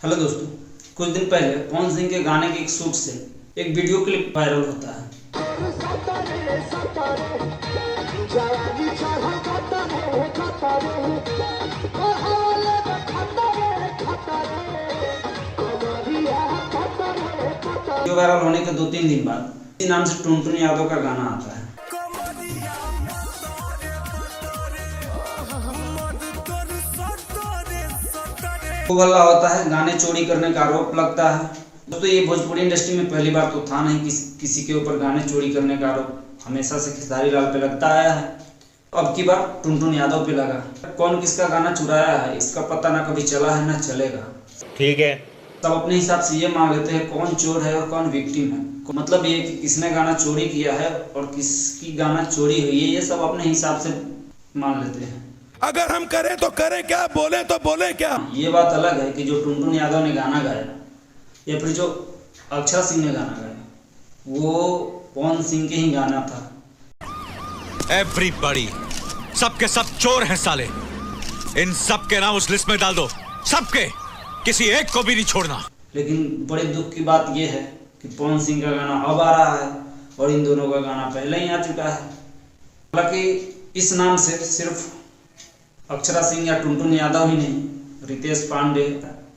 Hello दोस्तों, कुछ दिन पहले पवन सिंह के गाने के एक शूट से एक वीडियो क्लिप वायरल होता है। वीडियो वायरल होने के 2-3 दिन बाद इसी नाम से टुनटुन यादव का गाना आता है। खूब हल्ला होता है, गाने चोरी करने का आरोप लगता है। दोस्तों ये भोजपुरी इंडस्ट्री में पहली बार तो था नहीं किसी के ऊपर गाने चोरी करने का आरोप हमेशा से खेसारी लाल पे लगता आया है। अब की बार टुनटुन यादव पे लगा। कौन किसका गाना चुराया है इसका पता ना कभी चला है ना चलेगा। ठीक है, सब अपने हिसाब से ये मान लेते हैं कौन चोर है और कौन विक्टिम है। मतलब ये कि किसने गाना चोरी किया है और किसकी गाना चोरी हुई है, ये सब अपने हिसाब से मान लेते हैं। अगर हम करें तो करें क्या, बोले तो बोले क्या। ये बात अलग है कि जो टुनटुन यादव ने गाना गाया या फिर जो अक्षरा सिंह ने गाना गाया वो पवन सिंह के ही गाना था। एवरीबॉडी, सबके सब चोर हैं साले। इन सब के नाम उस लिस्ट में डाल दो, सबके, किसी एक को भी नहीं छोड़ना। लेकिन बड़े दुख की बात यह है कि पवन सिंह का गाना अब आ रहा है और इन दोनों का गाना पहले ही आ चुका है। हालांकि इस नाम से सिर्फ अक्षरा सिंह या टुनटुन यादव ही नहीं, रितेश पांडे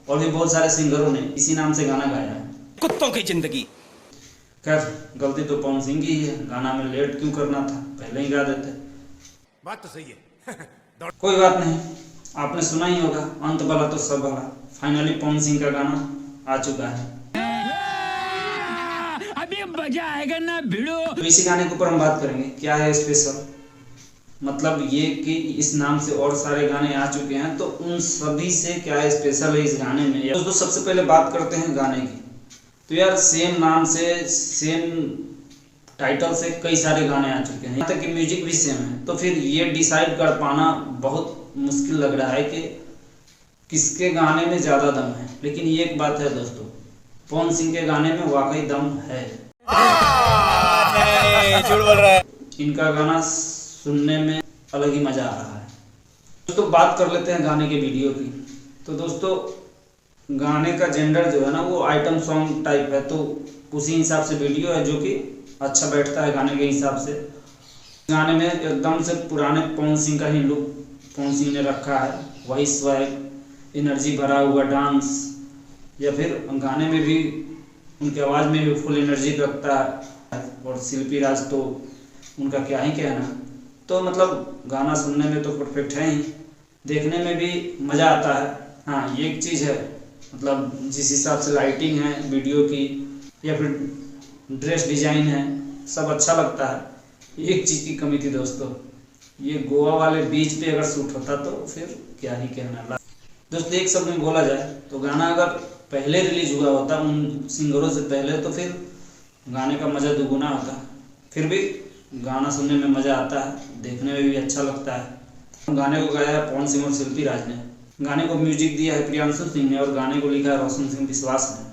और भी बहुत सारे सिंगरों ने इसी नाम से गाना गाया है। कुत्तों की जिंदगी। खैर, गलती तो पवन सिंह की ही है। गाना में लेट क्यों करना था, पहले ही गा देते। बात तो सही है। कोई बात नहीं, आपने सुना ही होगा, अंत भला तो सब भला। फाइनली पवन सिंह का गाना आ चुका है। अभी मजा आएगा ना भिड़ो। तो इसी गाने के ऊपर हम बात करेंगे, क्या है स्पेशल। मतलब ये कि इस नाम से और सारे गाने आ चुके हैं, तो उन सभी से क्या स्पेशल है इस गाने में। दोस्तों सबसे पहले बात करते हैं गाने की। तो यार सेम नाम से सेम टाइटल से कई सारे गाने आ चुके हैं, यहाँ तक कि म्यूजिक भी सेम है। तो फिर ये डिसाइड कर पाना बहुत मुश्किल लग रहा है कि किसके गाने में ज़्यादा दम है। लेकिन ये एक बात है दोस्तों, पवन सिंह के गाने में वाकई दम है। झूठ बोल रहा है। इनका गाना सुनने में अलग ही मजा आ रहा है। दोस्तों बात कर लेते हैं गाने के वीडियो की। तो दोस्तों गाने का जेंडर जो है ना वो आइटम सॉन्ग टाइप है, तो उसी हिसाब से वीडियो है जो कि अच्छा बैठता है गाने के हिसाब से। गाने में एकदम से पुराने पवन सिंह का ही लुक पवन सिंह ने रखा है, वही स्वैग, एनर्जी भरा हुआ डांस, या फिर गाने में भी उनकी आवाज़ में भी फुल एनर्जी रखता है। और शिल्पी राज तो उनका क्या ही कहना। तो मतलब गाना सुनने में तो परफेक्ट है ही, देखने में भी मज़ा आता है। हाँ ये एक चीज़ है, मतलब जिस हिसाब से लाइटिंग है वीडियो की या फिर ड्रेस डिजाइन है, सब अच्छा लगता है। एक चीज़ की कमी थी दोस्तों, ये गोवा वाले बीच पे अगर शूट होता तो फिर क्या ही कहना। दोस्तों एक शब्द में बोला जाए तो गाना अगर पहले रिलीज हुआ होता उन सिंगरों से पहले तो फिर गाने का मज़ा दुगुना होता। फिर भी गाना सुनने में मज़ा आता है, देखने में भी अच्छा लगता है। गाने को गाया है पवन सिंह और शिल्पी राज ने, गाने को म्यूजिक दिया है प्रियांशु सिंह ने और गाने को लिखा है रोशन सिंह विश्वास ने।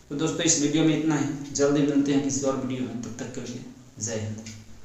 तो दोस्तों इस वीडियो में इतना ही, जल्दी मिलते हैं किसी और वीडियो में, तब तक के लिए जय हिंद।